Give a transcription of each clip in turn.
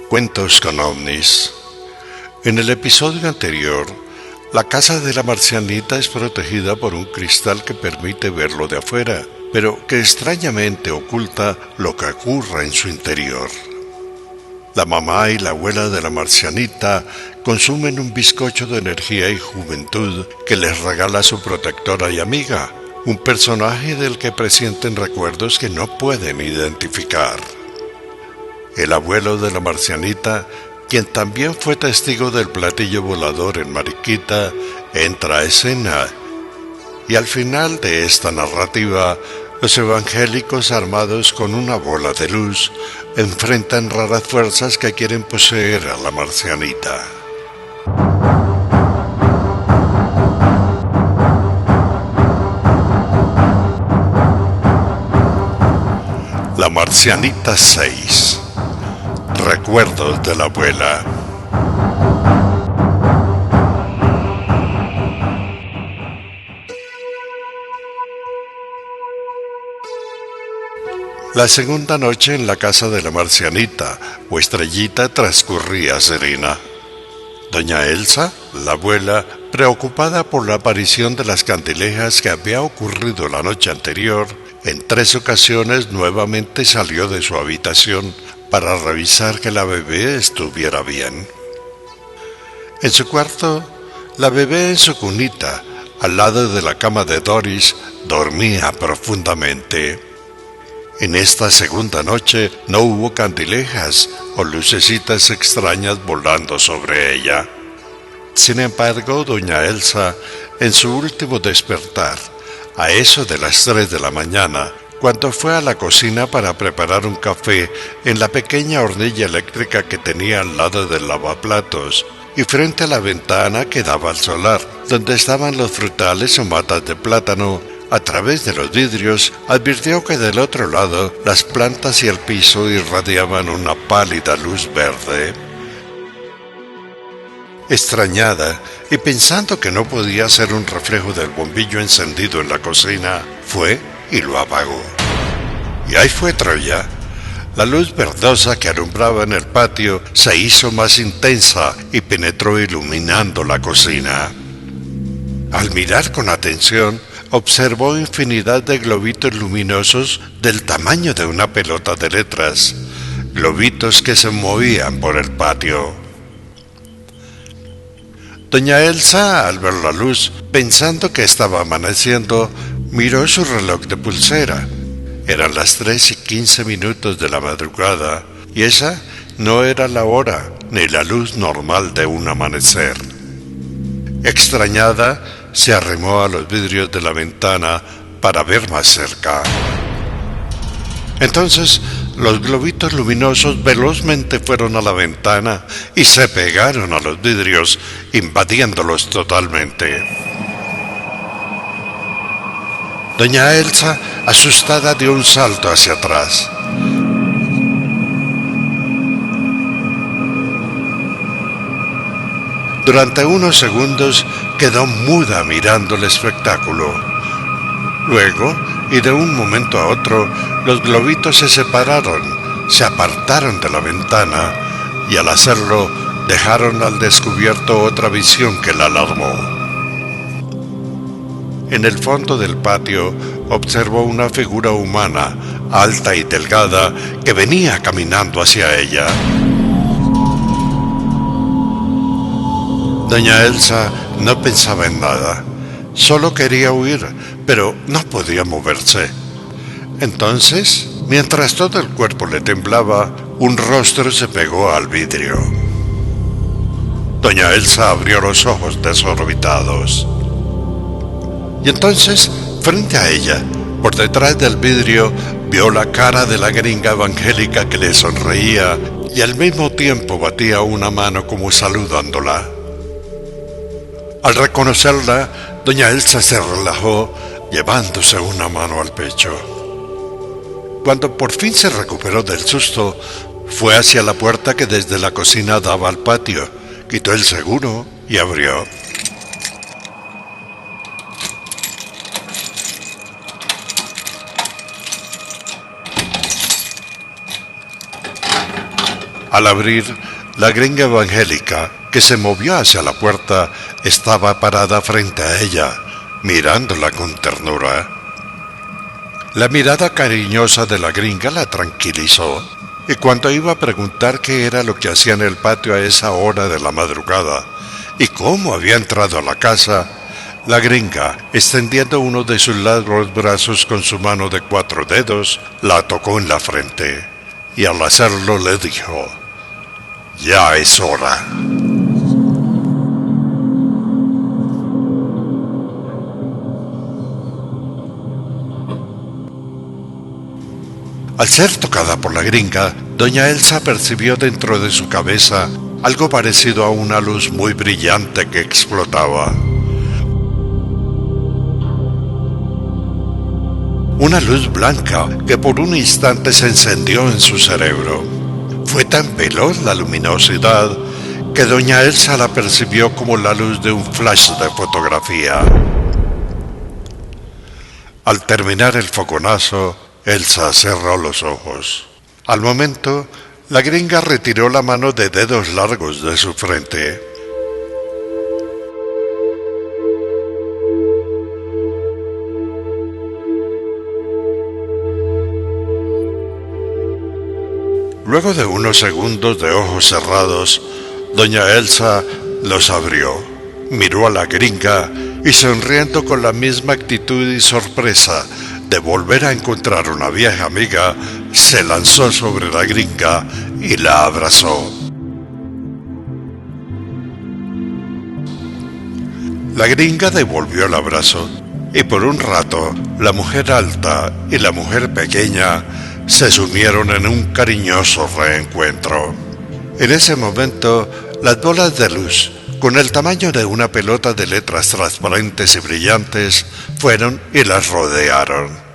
Cuentos con ovnis. En el episodio anterior, la casa de la marcianita es protegida por un cristal que permite verlo de afuera, pero que extrañamente oculta lo que ocurra en su interior. La mamá y la abuela de la marcianita consumen un bizcocho de energía y juventud que les regala su protectora y amiga, un personaje del que presienten recuerdos que no pueden identificar. El abuelo de la marcianita, quien también fue testigo del platillo volador en Mariquita, entra a escena. Y al final de esta narrativa, los evangélicos armados con una bola de luz enfrentan raras fuerzas que quieren poseer a la marcianita. La marcianita 6. Recuerdos de la abuela. La segunda noche en la casa de la marcianita o estrellita transcurría serena. Doña Elsa, la abuela, preocupada por la aparición de las candilejas que había ocurrido la noche anterior, en 3 ocasiones nuevamente salió de su habitación para revisar que la bebé estuviera bien. En su cuarto, la bebé en su cunita, al lado de la cama de Doris, dormía profundamente. En esta segunda noche no hubo candilejas o lucecitas extrañas volando sobre ella. Sin embargo, doña Elsa, en su último despertar, a eso de las 3 de la mañana, cuando fue a la cocina para preparar un café en la pequeña hornilla eléctrica que tenía al lado del lavaplatos y frente a la ventana que daba al solar, donde estaban los frutales o matas de plátano, a través de los vidrios advirtió que del otro lado las plantas y el piso irradiaban una pálida luz verde. Extrañada y pensando que no podía ser un reflejo del bombillo encendido en la cocina, fue y lo apagó. Y ahí fue Troya. La luz verdosa que alumbraba en el patio se hizo más intensa y penetró iluminando la cocina. Al mirar con atención, observó infinidad de globitos luminosos del tamaño de una pelota de letras, globitos que se movían por el patio. Doña Elsa, al ver la luz, pensando que estaba amaneciendo, miró su reloj de pulsera. Eran las 3:15 de la madrugada, y esa no era la hora ni la luz normal de un amanecer. Extrañada, se arrimó a los vidrios de la ventana para ver más cerca. Entonces, los globitos luminosos velozmente fueron a la ventana y se pegaron a los vidrios, invadiéndolos totalmente. Doña Elsa, asustada, dio un salto hacia atrás. Durante unos segundos quedó muda mirando el espectáculo. Luego, y de un momento a otro, los globitos se separaron, se apartaron de la ventana y al hacerlo dejaron al descubierto otra visión que la alarmó. En el fondo del patio observó una figura humana, alta y delgada, que venía caminando hacia ella. Doña Elsa no pensaba en nada, solo quería huir, pero no podía moverse. Entonces, mientras todo el cuerpo le temblaba, un rostro se pegó al vidrio. Doña Elsa abrió los ojos desorbitados. Y entonces, frente a ella, por detrás del vidrio, vio la cara de la gringa evangélica que le sonreía y al mismo tiempo batía una mano como saludándola. Al reconocerla, Doña Elsa se relajó llevándose una mano al pecho. Cuando por fin se recuperó del susto, fue hacia la puerta que desde la cocina daba al patio, quitó el seguro y abrió. Al abrir, la gringa evangélica, que se movió hacia la puerta, estaba parada frente a ella, mirándola con ternura. La mirada cariñosa de la gringa la tranquilizó, y cuando iba a preguntar qué era lo que hacía en el patio a esa hora de la madrugada, y cómo había entrado a la casa, la gringa, extendiendo uno de sus largos brazos con su mano de 4 dedos, la tocó en la frente, y al hacerlo le dijo: «Ya es hora». Al ser tocada por la gringa, doña Elsa percibió dentro de su cabeza algo parecido a una luz muy brillante que explotaba. Una luz blanca que por un instante se encendió en su cerebro. Fue tan veloz la luminosidad que doña Elsa la percibió como la luz de un flash de fotografía. Al terminar el fogonazo, Elsa cerró los ojos. Al momento, la gringa retiró la mano de dedos largos de su frente. Luego de unos segundos de ojos cerrados, doña Elsa los abrió, miró a la gringa y sonriendo con la misma actitud y sorpresa de volver a encontrar una vieja amiga, se lanzó sobre la gringa y la abrazó. La gringa devolvió el abrazo y por un rato la mujer alta y la mujer pequeña se sumieron en un cariñoso reencuentro. En ese momento, las bolas de luz, con el tamaño de una pelota de letras transparentes y brillantes, fueron y las rodearon.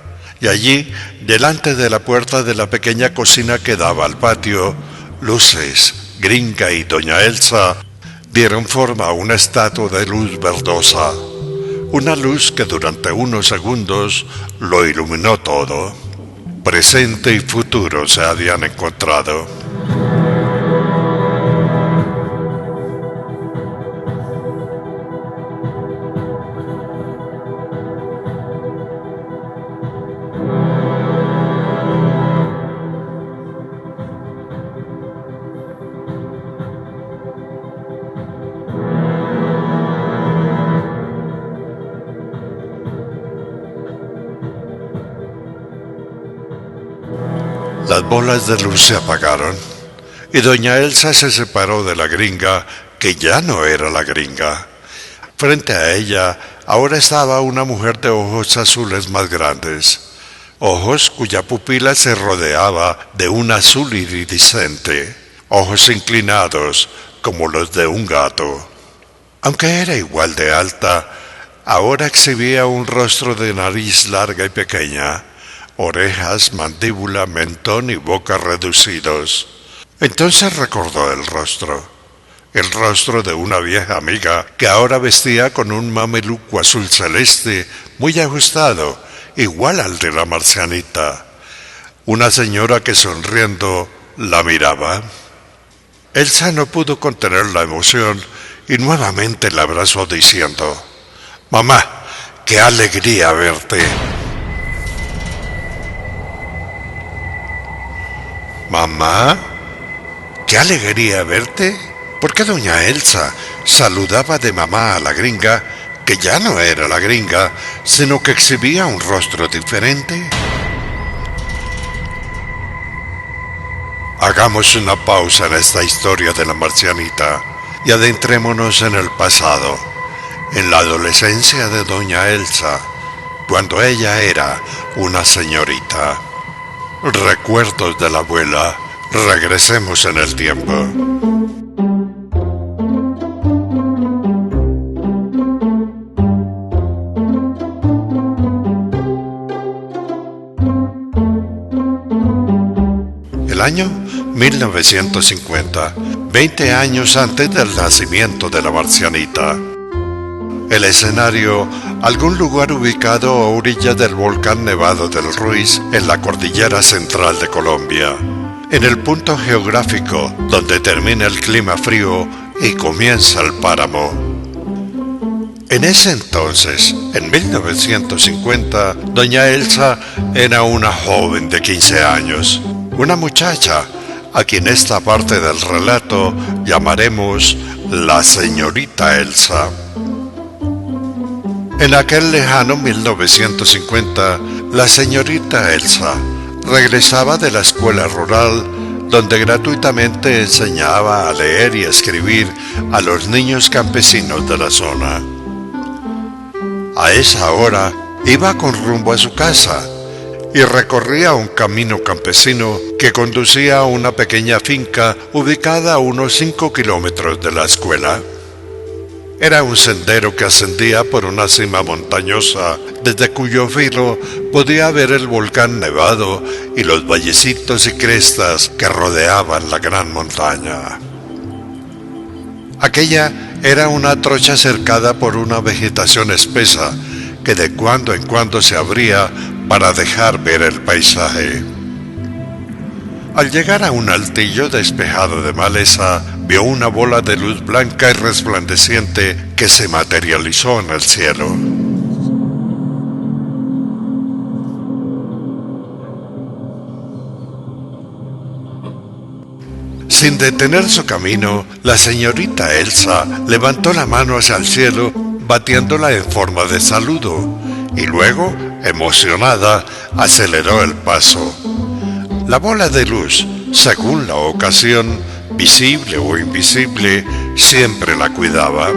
Y allí, delante de la puerta de la pequeña cocina que daba al patio, luces, gringa y doña Elsa dieron forma a una estatua de luz verdosa. Una luz que durante unos segundos lo iluminó todo. Presente y futuro se habían encontrado. Las bolas de luz se apagaron y doña Elsa se separó de la gringa, que ya no era la gringa. Frente a ella ahora estaba una mujer de ojos azules más grandes, ojos cuya pupila se rodeaba de un azul iridiscente, ojos inclinados como los de un gato. Aunque era igual de alta, ahora exhibía un rostro de nariz larga y pequeña, orejas, mandíbula, mentón y boca reducidos. Entonces recordó el rostro de una vieja amiga que ahora vestía con un mameluco azul celeste muy ajustado, igual al de la marcianita. Una señora que sonriendo la miraba. Elsa no pudo contener la emoción y nuevamente la abrazó diciendo: «Mamá, qué alegría verte». «¿Mamá? ¡Qué alegría verte!». ¿Por qué doña Elsa saludaba de mamá a la gringa, que ya no era la gringa, sino que exhibía un rostro diferente? Hagamos una pausa en esta historia de la marcianita y adentrémonos en el pasado, en la adolescencia de doña Elsa, cuando ella era una señorita. Recuerdos de la abuela. Regresemos en el tiempo. el año 1950, 20 años antes del nacimiento de la marcianita. El escenario, algún lugar ubicado a orillas del volcán Nevado del Ruiz en la cordillera central de Colombia, en el punto geográfico donde termina el clima frío y comienza el páramo. En ese entonces, en 1950, doña Elsa era una joven de 15 años, una muchacha a quien esta parte del relato llamaremos la señorita Elsa. En aquel lejano 1950, la señorita Elsa regresaba de la escuela rural donde gratuitamente enseñaba a leer y escribir a los niños campesinos de la zona. A esa hora iba con rumbo a su casa y recorría un camino campesino que conducía a una pequeña finca ubicada a unos 5 kilómetros de la escuela. Era un sendero que ascendía por una cima montañosa, desde cuyo filo podía ver el volcán Nevado y los vallecitos y crestas que rodeaban la gran montaña. Aquella era una trocha cercada por una vegetación espesa que de cuando en cuando se abría para dejar ver el paisaje. Al llegar a un altillo despejado de maleza, vio una bola de luz blanca y resplandeciente que se materializó en el cielo. Sin detener su camino, la señorita Elsa levantó la mano hacia el cielo, batiéndola en forma de saludo, y luego, emocionada, aceleró el paso. La bola de luz, según la ocasión, visible o invisible, siempre la cuidaba.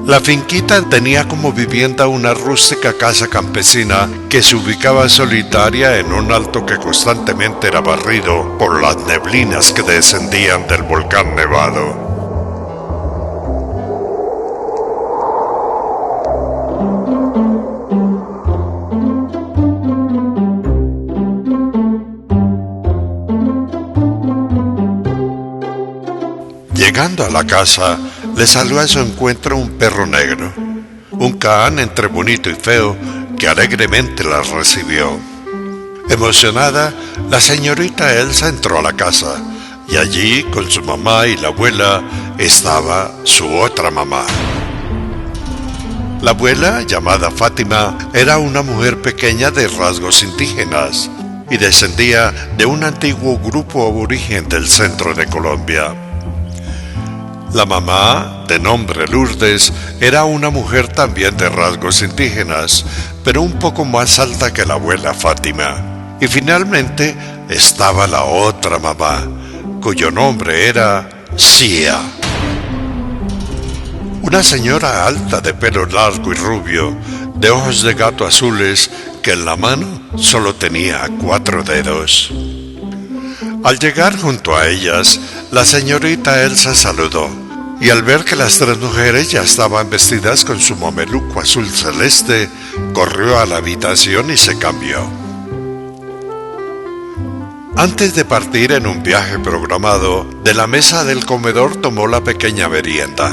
La finquita tenía como vivienda una rústica casa campesina que se ubicaba solitaria en un alto que constantemente era barrido por las neblinas que descendían del volcán Nevado. Llegando a la casa, le salió a su encuentro un perro negro, un Caán entre bonito y feo, que alegremente la recibió. Emocionada, la señorita Elsa entró a la casa, y allí, con su mamá y la abuela, estaba su otra mamá. La abuela, llamada Fátima, era una mujer pequeña de rasgos indígenas, y descendía de un antiguo grupo aborigen del centro de Colombia. La mamá, de nombre Lourdes, era una mujer también de rasgos indígenas, pero un poco más alta que la abuela Fátima. Y finalmente estaba la otra mamá, cuyo nombre era Sia. Una señora alta de pelo largo y rubio, de ojos de gato azules, que en la mano solo tenía 4 dedos. Al llegar junto a ellas, la señorita Elsa saludó, y al ver que las 3 mujeres ya estaban vestidas con su mameluco azul celeste, corrió a la habitación y se cambió. Antes de partir en un viaje programado, de la mesa del comedor tomó la pequeña merienda,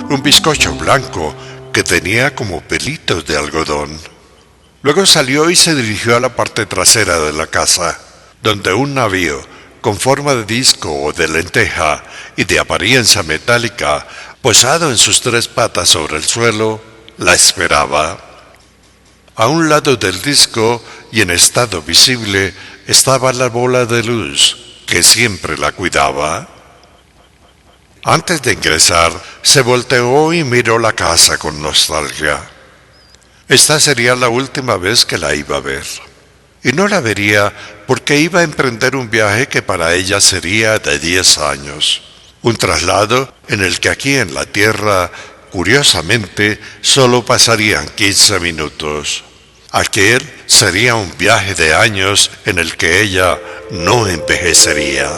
un bizcocho blanco que tenía como pelitos de algodón. Luego salió y se dirigió a la parte trasera de la casa, donde un navío, con forma de disco o de lenteja y de apariencia metálica, posado en sus 3 patas sobre el suelo, la esperaba. A un lado del disco y en estado visible estaba la bola de luz, que siempre la cuidaba. Antes de ingresar, se volteó y miró la casa con nostalgia. Esta sería la última vez que la iba a ver. Y no la vería porque iba a emprender un viaje que para ella sería de 10 años. Un traslado en el que aquí en la tierra, curiosamente, solo pasarían 15 minutos. Aquel sería un viaje de años en el que ella no envejecería.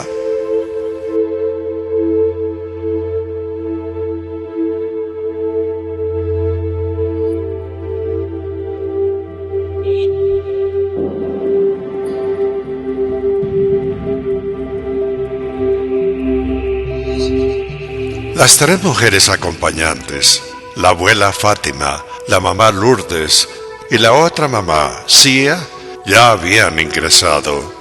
Las tres mujeres acompañantes, la abuela Fátima, la mamá Lourdes y la otra mamá, Sia, ya habían ingresado.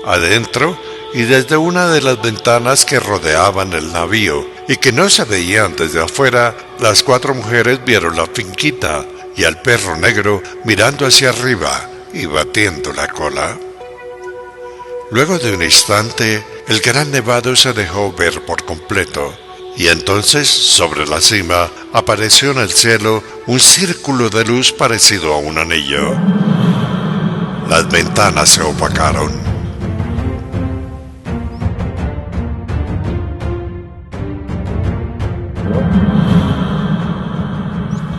Adentro, y desde una de las ventanas que rodeaban el navío y que no se veían desde afuera, las cuatro mujeres vieron la finquita y al perro negro mirando hacia arriba y batiendo la cola. Luego de un instante, el gran nevado se dejó ver por completo, y entonces, sobre la cima, apareció en el cielo un círculo de luz parecido a un anillo. Las ventanas se opacaron.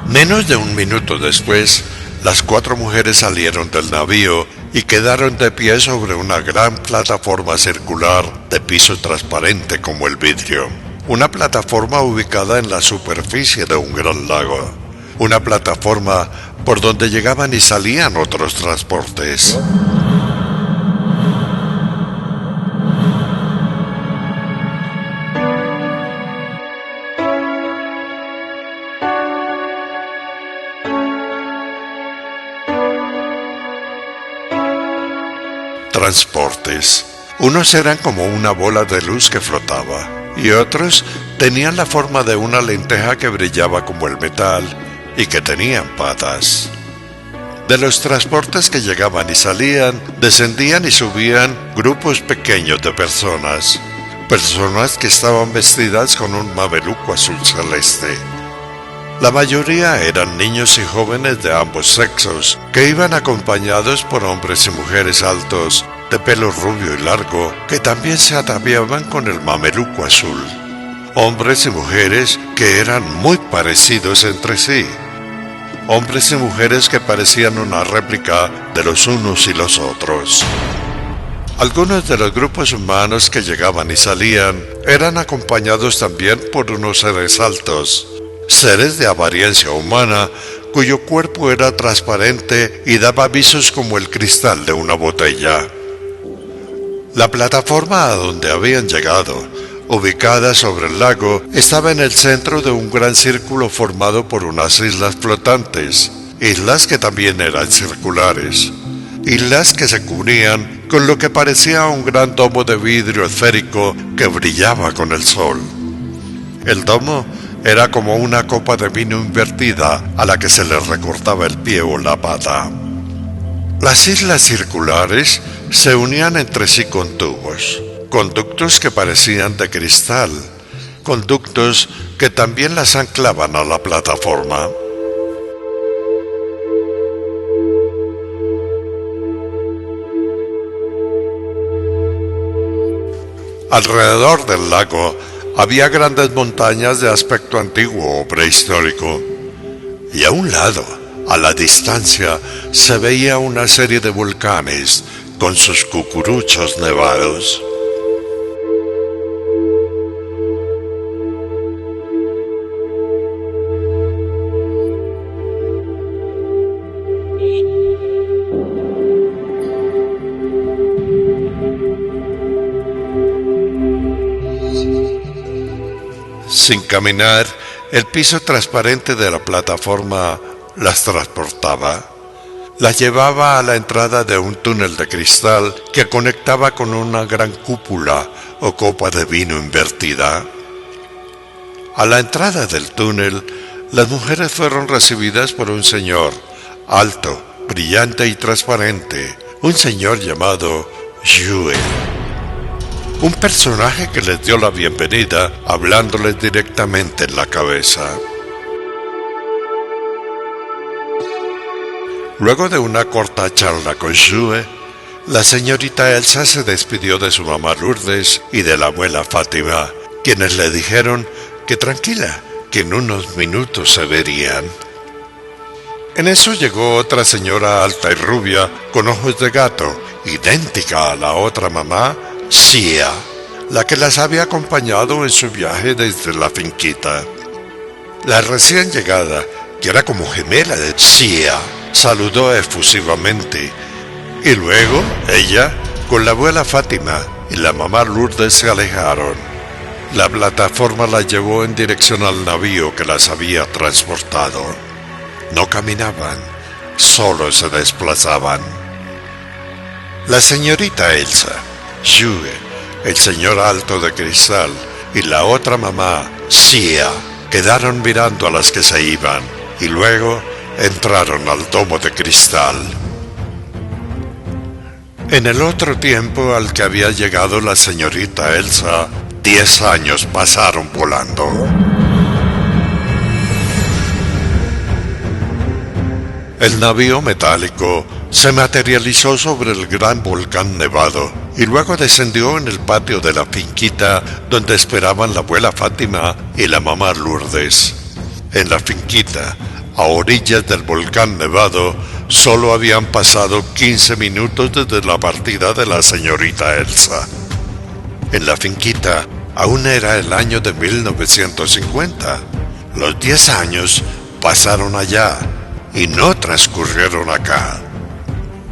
Menos de un minuto después, las cuatro mujeres salieron del navío y quedaron de pie sobre una gran plataforma circular de piso transparente como el vidrio. Una plataforma ubicada en la superficie de un gran lago. Una plataforma por donde llegaban y salían otros transportes. Transportes. Unos eran como una bola de luz que flotaba, y otros tenían la forma de una lenteja que brillaba como el metal y que tenían patas. De los transportes que llegaban y salían, descendían y subían grupos pequeños de personas que estaban vestidas con un mameluco azul celeste. La mayoría eran niños y jóvenes de ambos sexos, que iban acompañados por hombres y mujeres altos, de pelo rubio y largo, que también se ataviaban con el mameluco azul. Hombres y mujeres que eran muy parecidos entre sí. Hombres y mujeres que parecían una réplica de los unos y los otros. Algunos de los grupos humanos que llegaban y salían eran acompañados también por unos seres altos, seres de apariencia humana, cuyo cuerpo era transparente y daba visos como el cristal de una botella. La plataforma a donde habían llegado, ubicada sobre el lago, estaba en el centro de un gran círculo formado por unas islas flotantes, islas que también eran circulares, islas que se cubrían con lo que parecía un gran domo de vidrio esférico que brillaba con el sol. El domo era como una copa de vino invertida a la que se le recortaba el pie o la pata. Las islas circulares se unían entre sí con tubos, conductos que parecían de cristal, conductos que también las anclaban a la plataforma. Alrededor del lago había grandes montañas de aspecto antiguo o prehistórico, y a un lado, a la distancia, se veía una serie de volcanes con sus cucuruchos nevados. Sin caminar, el piso transparente de la plataforma las transportaba. Las llevaba a la entrada de un túnel de cristal que conectaba con una gran cúpula o copa de vino invertida. A la entrada del túnel, las mujeres fueron recibidas por un señor, alto, brillante y transparente, un señor llamado Yue. Un personaje que les dio la bienvenida hablándoles directamente en la cabeza. Luego de una corta charla con Yue, la señorita Elsa se despidió de su mamá Lourdes y de la abuela Fátima, quienes le dijeron que tranquila, que en unos minutos se verían. En eso llegó otra señora alta y rubia, con ojos de gato, idéntica a la otra mamá, Sia, la que las había acompañado en su viaje desde la finquita. La recién llegada, que era como gemela de Sia, saludó efusivamente, y luego ella, con la abuela Fátima y la mamá Lourdes se alejaron. La plataforma la llevó en dirección al navío que las había transportado. No caminaban, solo se desplazaban. La señorita Elsa, Yue, el señor alto de cristal y la otra mamá, Xia, quedaron mirando a las que se iban y luego entraron al domo de cristal. En el otro tiempo al que había llegado la señorita Elsa, 10 años pasaron volando. El navío metálico se materializó sobre el gran volcán nevado y luego descendió en el patio de la finquita donde esperaban la abuela Fátima y la mamá Lourdes. En la finquita, a orillas del volcán nevado, solo habían pasado 15 minutos desde la partida de la señorita Elsa. En la finquita aún era el año de 1950. Los 10 años pasaron allá y no transcurrieron acá.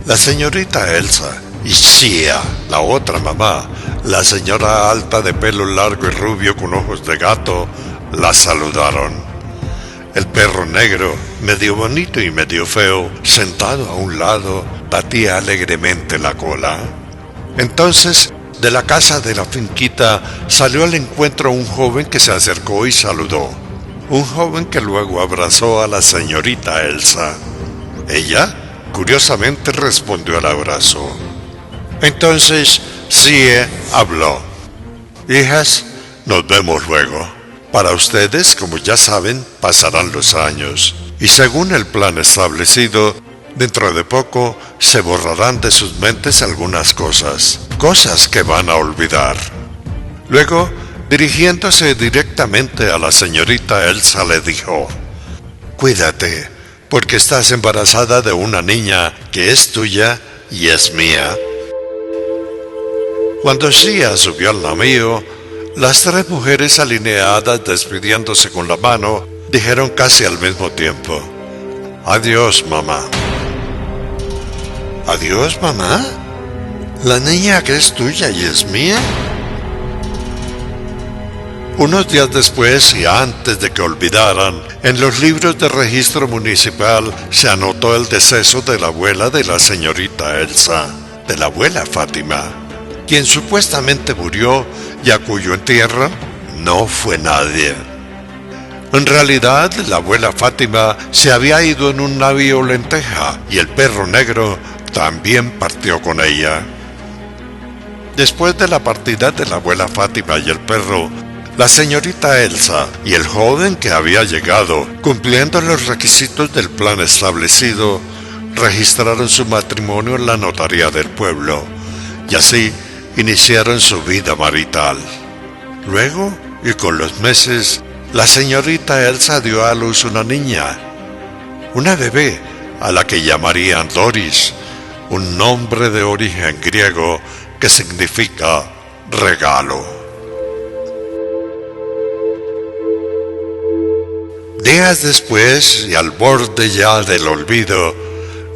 La señorita Elsa y Xia, la otra mamá, la señora alta de pelo largo y rubio con ojos de gato, la saludaron. El perro negro, medio bonito y medio feo, sentado a un lado, batía alegremente la cola. Entonces, de la casa de la finquita salió al encuentro un joven que se acercó y saludó. Un joven que luego abrazó a la señorita Elsa. Ella, curiosamente, respondió al abrazo. Entonces, Xie habló. Hijas, nos vemos luego. Para ustedes, como ya saben, pasarán los años, y según el plan establecido, dentro de poco se borrarán de sus mentes algunas cosas que van a olvidar. Luego, dirigiéndose directamente a la señorita Elsa, le dijo: Cuídate, porque estás embarazada de una niña que es tuya y es mía. Cuando Xia subió al navío, las 3 mujeres alineadas despidiéndose con la mano, dijeron casi al mismo tiempo: Adiós, mamá. ¿Adiós, mamá? ¿La niña que es tuya y es mía? Unos días después y antes de que olvidaran, en los libros de registro municipal se anotó el deceso de la abuela de la señorita Elsa, de la abuela Fátima, quien supuestamente murió y a cuyo entierro no fue nadie. En realidad, la abuela Fátima se había ido en un navío lenteja y el perro negro también partió con ella. Después de la partida de la abuela Fátima y el perro, la señorita Elsa y el joven que había llegado, cumpliendo los requisitos del plan establecido, registraron su matrimonio en la notaría del pueblo y así iniciaron su vida marital. Luego, y con los meses, la señorita Elsa dio a luz una niña, una bebé a la que llamarían Doris, un nombre de origen griego que significa regalo. Días después, y al borde ya del olvido,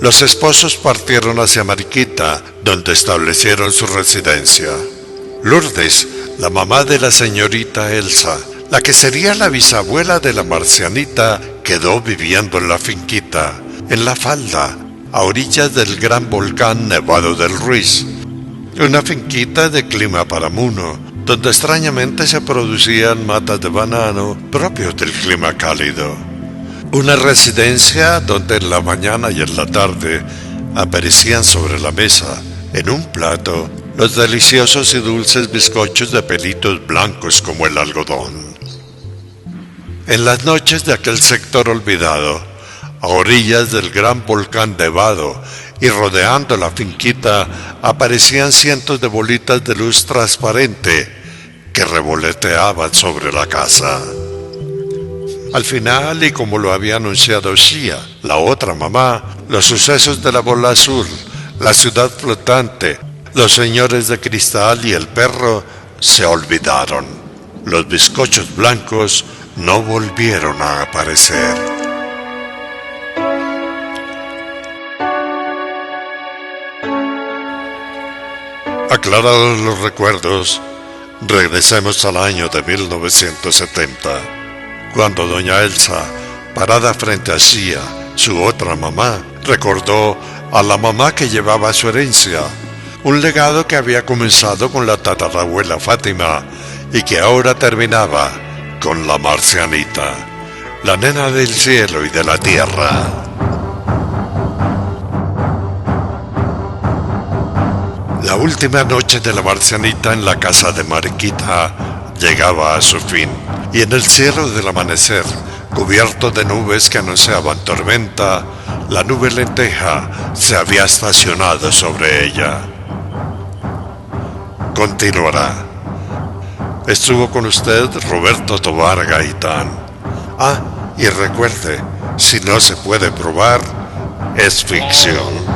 los esposos partieron hacia Mariquita, donde establecieron su residencia. Lourdes, la mamá de la señorita Elsa, la que sería la bisabuela de la marcianita, quedó viviendo en la finquita, en la falda, a orillas del gran volcán Nevado del Ruiz, una finquita de clima paramuno, donde extrañamente se producían matas de banano propios del clima cálido. Una residencia donde en la mañana y en la tarde aparecían sobre la mesa, en un plato, los deliciosos y dulces bizcochos de pelitos blancos como el algodón. En las noches de aquel sector olvidado, a orillas del gran volcán nevado y rodeando la finquita, aparecían cientos de bolitas de luz transparente que revoloteaban sobre la casa. Al final, y como lo había anunciado Xia, la otra mamá, los sucesos de la bola azul, la ciudad flotante, los señores de cristal y el perro se olvidaron. Los bizcochos blancos no volvieron a aparecer. Aclarados los recuerdos, Regresemos al año de 1970, cuando doña Elsa, parada frente a Sia, su otra mamá, recordó a la mamá que llevaba su herencia, un legado que había comenzado con la tatarabuela Fátima y que ahora terminaba con la marcianita, la nena del cielo y de la tierra. La última noche de la marcianita en la casa de Mariquita llegaba a su fin, y en el cielo del amanecer, cubierto de nubes que anunciaban tormenta, la nube lenteja se había estacionado sobre ella. Continuará. Estuvo con usted Roberto Tovar Gaitán. Y recuerde, si no se puede probar, es ficción.